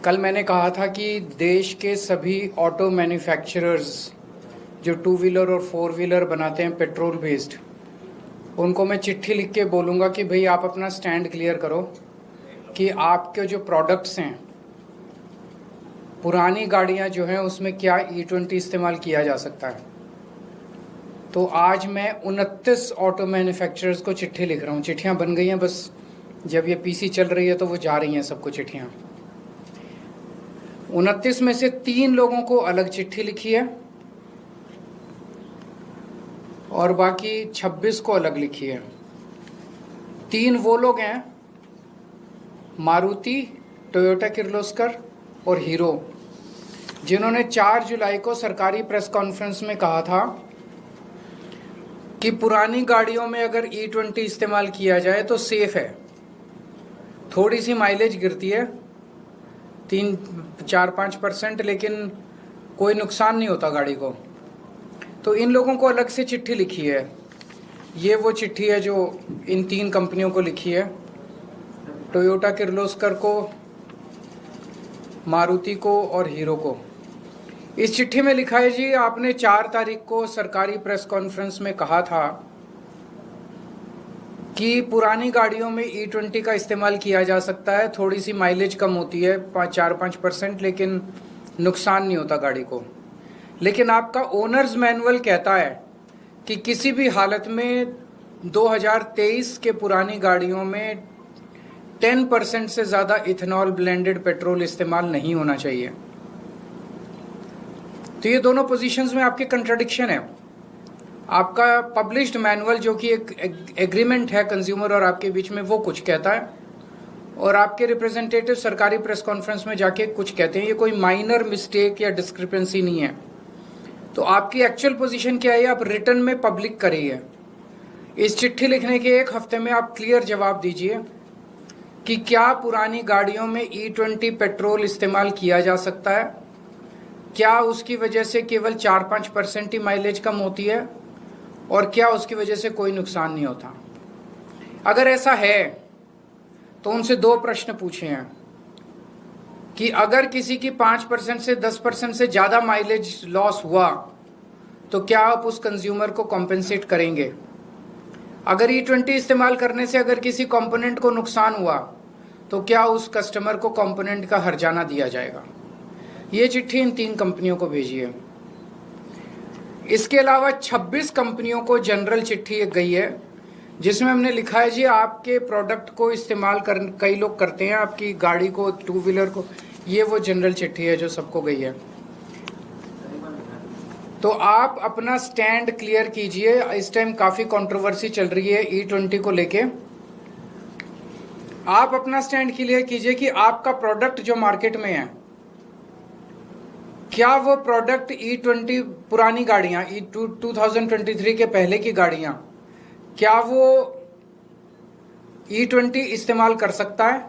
कल मैंने कहा था कि देश के सभी ऑटो मैन्युफैक्चरर्स जो टू व्हीलर और फोर व्हीलर बनाते हैं पेट्रोल बेस्ड, उनको मैं चिट्ठी लिख के बोलूँगा कि भाई आप अपना स्टैंड क्लियर करो कि आपके जो प्रोडक्ट्स हैं, पुरानी गाड़ियाँ जो हैं उसमें क्या E20 इस्तेमाल किया जा सकता है। तो आज मैं 29 ऑटो मैन्युफैक्चरर्स को चिट्ठी लिख रहा हूँ। चिट्ठियाँ बन गई हैं, बस जब ये पीसी चल रही है तो वो जा रही हैं सबको चिट्ठियाँ। 29 में से 3 लोगों को अलग चिट्ठी लिखी है और बाकी 26 को अलग लिखी है। 3 वो लोग हैं, मारुति, टोयोटा किर्लोस्कर और हीरो, जिन्होंने 4 जुलाई को सरकारी प्रेस कॉन्फ्रेंस में कहा था कि पुरानी गाड़ियों में अगर E20 इस्तेमाल किया जाए तो सेफ है। थोड़ी सी माइलेज गिरती है 3-4-5%, लेकिन कोई नुकसान नहीं होता गाड़ी को। तो इन लोगों को अलग से चिट्ठी लिखी है। ये वो चिट्ठी है जो इन 3 कंपनियों को लिखी है, टोयोटा किर्लोस्कर को, मारुति को और हीरो को। इस चिट्ठी में लिखा है, जी आपने 4 तारीख को सरकारी प्रेस कॉन्फ्रेंस में कहा था कि पुरानी गाड़ियों में E20 का इस्तेमाल किया जा सकता है। थोड़ी सी माइलेज कम होती है 4-5%, लेकिन नुकसान नहीं होता गाड़ी को। लेकिन आपका ओनर्स मैनुअल कहता है कि किसी भी हालत में 2023 के पुरानी गाड़ियों में 10% से ज़्यादा इथेनॉल ब्लेंडेड पेट्रोल इस्तेमाल नहीं होना चाहिए। तो ये दोनों पोजीशंस में आपके कंट्राडिक्शन है। आपका पब्लिश्ड मैनुअल जो कि एक एग्रीमेंट है कंज्यूमर और आपके बीच में, वो कुछ कहता है और आपके रिप्रेजेंटेटिव सरकारी प्रेस कॉन्फ्रेंस में जाके कुछ कहते हैं। ये कोई माइनर मिस्टेक या डिस्क्रिपेंसी नहीं है। तो आपकी एक्चुअल पोजीशन क्या है, आप रिटर्न में पब्लिक करिए। इस चिट्ठी लिखने के 1 हफ्ते में आप क्लियर जवाब दीजिए कि क्या पुरानी गाड़ियों में E20 पेट्रोल इस्तेमाल किया जा सकता है, क्या उसकी वजह से केवल 4-5% ही माइलेज कम होती है और क्या उसकी वजह से कोई नुकसान नहीं होता। अगर ऐसा है तो उनसे 2 प्रश्न पूछे हैं कि अगर किसी की 5% से 10% से ज़्यादा माइलेज लॉस हुआ तो क्या आप उस कंज्यूमर को कॉम्पेंसेट करेंगे। अगर E20 इस्तेमाल करने से अगर किसी कंपोनेंट को नुकसान हुआ तो क्या उस कस्टमर को कंपोनेंट का हर्जाना दिया जाएगा। ये चिट्ठी इन 3 कंपनियों को भेजी है। इसके अलावा 26 कंपनियों को जनरल चिट्ठी गई है जिसमें हमने लिखा है, जी आपके प्रोडक्ट को इस्तेमाल कई लोग करते हैं, आपकी गाड़ी को, टू व्हीलर को। ये वो जनरल चिट्ठी है जो सबको गई है। तो आप अपना स्टैंड क्लियर कीजिए। इस टाइम काफ़ी कंट्रोवर्सी चल रही है E20 को लेके। आप अपना स्टैंड क्लियर कीजिए कि आपका प्रोडक्ट जो मार्केट में है, क्या वो प्रोडक्ट E20 पुरानी गाड़ियां 2023 के पहले की गाड़ियां, क्या वो E20 इस्तेमाल कर सकता है,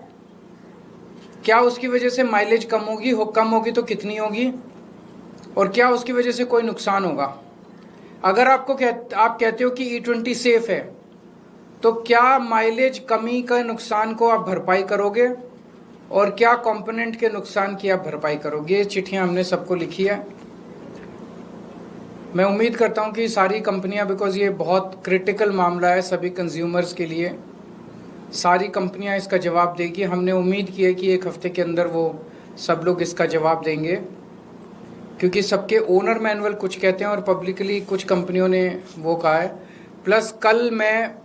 क्या उसकी वजह से माइलेज कम होगी, कम होगी तो कितनी होगी, और क्या उसकी वजह से कोई नुकसान होगा। अगर आप कहते हो कि E20 सेफ है, तो क्या माइलेज कमी का नुकसान को आप भरपाई करोगे और क्या कंपोनेंट के नुकसान की आप भरपाई करोगे। ये चिट्ठियां हमने सबको लिखी है। मैं उम्मीद करता हूं कि सारी कंपनियां, बिकॉज ये बहुत क्रिटिकल मामला है सभी कंज्यूमर्स के लिए, सारी कंपनियां इसका जवाब देगी। हमने उम्मीद की है कि 1 हफ्ते के अंदर वो सब लोग इसका जवाब देंगे, क्योंकि सबके ओनर मैनुअल कुछ कहते हैं और पब्लिकली कुछ कंपनियों ने वो कहा है। प्लस कल मैं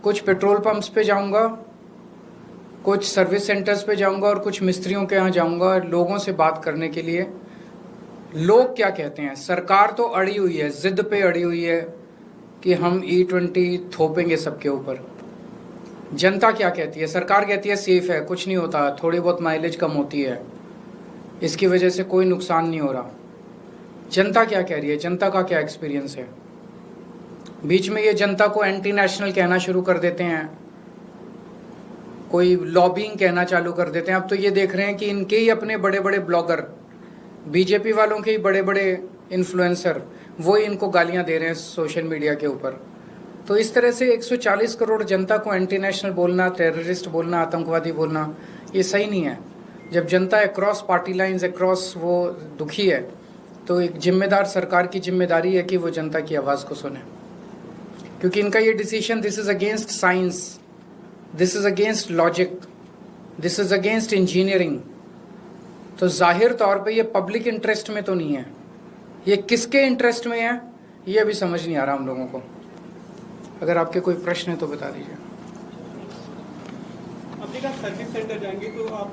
कुछ पेट्रोल पंप्स पे जाऊंगा, कुछ सर्विस सेंटर्स पे जाऊंगा और कुछ मिस्त्रियों के यहाँ जाऊंगा लोगों से बात करने के लिए। लोग क्या कहते हैं। सरकार तो अड़ी हुई है, जिद पे अड़ी हुई है कि हम E20 थोपेंगे सबके ऊपर। जनता क्या कहती है। सरकार कहती है सेफ है, कुछ नहीं होता, थोड़ी बहुत माइलेज कम होती है, इसकी वजह से कोई नुकसान नहीं हो रहा। जनता क्या कह रही है, जनता का क्या एक्सपीरियंस है। बीच में ये जनता को एंटी नेशनल कहना शुरू कर देते हैं, कोई लॉबिंग कहना चालू कर देते हैं। अब तो ये देख रहे हैं कि इनके ही अपने बड़े बड़े ब्लॉगर, बीजेपी वालों के ही बड़े बड़े इन्फ्लुएंसर, वो इनको गालियां दे रहे हैं सोशल मीडिया के ऊपर। तो इस तरह से 140 करोड़ जनता को एंटी नेशनल बोलना, टेररिस्ट बोलना, आतंकवादी बोलना, ये सही नहीं है। जब जनता अक्रॉस पार्टी लाइंस अक्रॉस वो दुखी है, तो एक जिम्मेदार सरकार की जिम्मेदारी है कि वो जनता की आवाज़ को सुने, क्योंकि इनका ये decision, this is against science, this is against logic, this is against engineering. तो जाहिर तौर पे ये पब्लिक इंटरेस्ट में तो नहीं है, ये किसके इंटरेस्ट में है ये अभी समझ नहीं आ रहा हम लोगों को। अगर आपके कोई प्रश्न है तो बता दीजिए। अपने का सर्विस सेंटर जाएंगे तो आप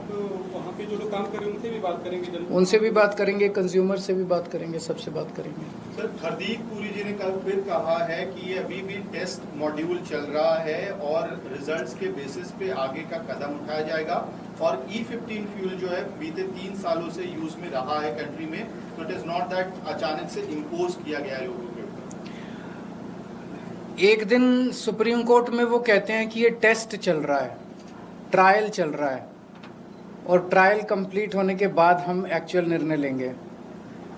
वहाँ पे जो लोग काम कर रहे हैं उनसे भी बात करेंगे? उनसे भी बात करेंगे, कंज्यूमर से भी बात करेंगे, सबसे बात करेंगे। सर, हरदीप पुरी जी ने कल फिर कहा है कि ये अभी भी टेस्ट मॉड्यूल चल रहा है और रिजल्ट्स के बेसिस पे आगे का कदम उठाया जाएगा, और E15 फ्यूल जो है बीते 3 सालों से यूज में रहा है कंट्री में, तो इट इज नॉट दैट अचानक से इम्पोज किया गया है लोगों के ऊपर। एक दिन सुप्रीम कोर्ट में वो कहते हैं कि ये टेस्ट चल रहा है, ट्रायल चल रहा है, और ट्रायल कंप्लीट होने के बाद हम एक्चुअल निर्णय लेंगे।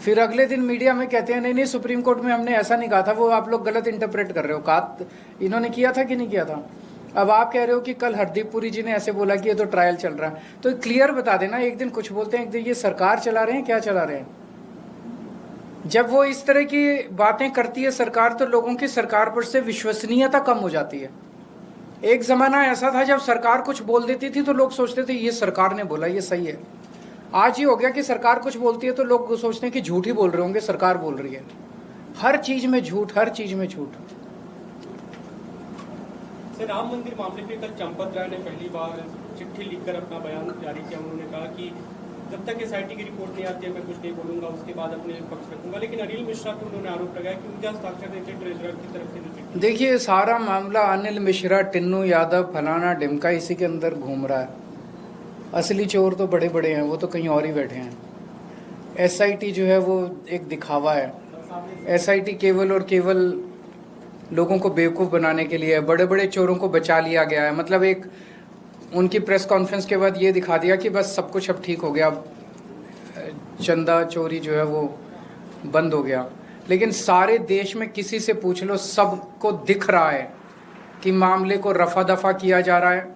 फिर अगले दिन मीडिया में कहते हैं नहीं नहीं सुप्रीम कोर्ट में हमने ऐसा नहीं कहा था, वो आप लोग गलत इंटरप्रेट कर रहे हो। कहा इन्होंने किया था कि नहीं किया था? अब आप कह रहे हो कि कल हरदीप पुरी जी ने ऐसे बोला कि ये तो ट्रायल चल रहा है, तो क्लियर बता देना। एक दिन कुछ बोलते हैं, एक दिन ये सरकार चला रहे हैं, क्या चला रहे हैं? जब वो इस तरह की बातें करती है सरकार, तो लोगों की सरकार पर से विश्वसनीयता कम हो जाती है। एक जमाना ऐसा था जब सरकार कुछ बोल देती थी तो लोग सोचते थे ये सरकार ने बोला, ये सही है। आज ही हो गया कि सरकार कुछ बोलती है तो लोग सोचते हैं कि झूठ ही बोल रहे होंगे, सरकार बोल रही है। हर चीज में झूठ, हर चीज में झूठ। सर, राम मंदिर मामले पे कल चंपत राय ने पहली बार चिट्ठी लिखकर अपना बयान जारी किया। उन्होंने कहा कि जब तक SIT की रिपोर्ट नहीं आती है मैं कुछ नहीं बोलूंगा, उसके बाद अपने पक्ष रखूंगा। लेकिन अनिल मिश्रा पे उन्होंने आरोप लगाया कि उनका हस्ताक्षर नीचे ट्रेजरर की तरफ से जो चिट्ठी। देखिए, सारा मामला अनिल मिश्रा, टिन्नू यादव, फलाना ढिमका, इसी के अंदर घूम रहा है। असली चोर तो बड़े बड़े हैं, वो तो कहीं और ही बैठे हैं। SIT जो है वो एक दिखावा है। SIT केवल और केवल लोगों को बेवकूफ़ बनाने के लिए, बड़े बड़े चोरों को बचा लिया गया है। मतलब एक उनकी प्रेस कॉन्फ्रेंस के बाद ये दिखा दिया कि बस सब कुछ अब ठीक हो गया, चंदा चोरी जो है वो बंद हो गया। लेकिन सारे देश में किसी से पूछ लो, सबको दिख रहा है कि मामले को रफा दफा किया जा रहा है।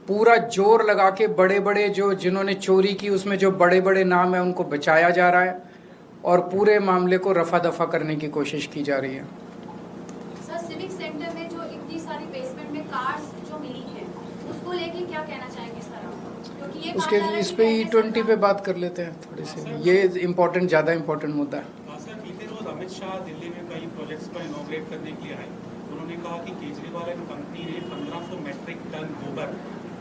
पूरा जोर लगा के बड़े बड़े जो जिन्होंने चोरी की उसमें जो बड़े बड़े नाम है उनको बचाया जा रहा है, और पूरे मामले को रफा दफा करने की कोशिश की जा रही है। सर, सिविक सेंटर में जो इतनी सारी बेसमेंट में कार्स जो मिली है उसको लेके क्या कहना चाहेंगे सर आप? क्योंकि ये उसके इस पे E20 पे बात कर लेते हैं थोड़ी सी, ये इम्पोर्टेंट, ज़्यादा इम्पोर्टेंट मुद्दा है। सर, बीते रोज अमित शाह दिल्ली में कई प्रोजेक्ट्स को इनॉग्रेट करने के लिए आए। उन्होंने कहा कि केजरीवाल एंड कंपनी ने 1500 मेट्रिक टन गोबर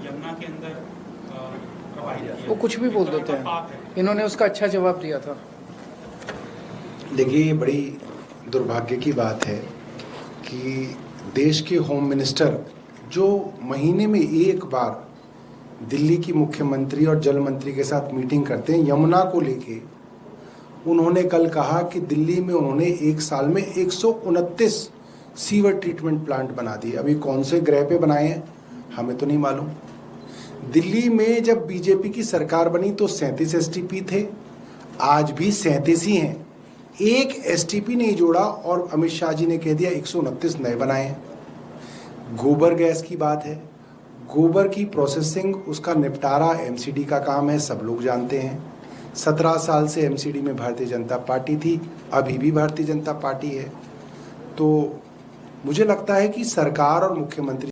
यमुना के अंदर प्रवाहित किया। वो कुछ भी बोल देते हैं, इन्होंने उसका अच्छा जवाब दिया था। देखिए, ये बड़ी दुर्भाग्य की बात है कि देश के होम मिनिस्टर जो महीने में एक बार दिल्ली की मुख्यमंत्री और जल मंत्री के साथ मीटिंग करते हैं यमुना को लेके, उन्होंने कल कहा कि दिल्ली में उन्होंने एक साल में 129 सीवर ट्रीटमेंट प्लांट बना दिए। अभी कौन से ग्रह पे बनाए हैं हमें तो नहीं मालूम। दिल्ली में जब बीजेपी की सरकार बनी तो 37 STP थे, आज भी 37 ही हैं। एक STP नहीं जोड़ा और अमित शाह जी ने कह दिया 129 नए बनाए हैं। गोबर गैस की बात है, गोबर की प्रोसेसिंग, उसका निपटारा MCD का काम है, सब लोग जानते हैं। 17 साल से MCD में भारतीय जनता पार्टी थी, अभी भी भारतीय जनता पार्टी है। तो मुझे लगता है कि सरकार और मुख्यमंत्री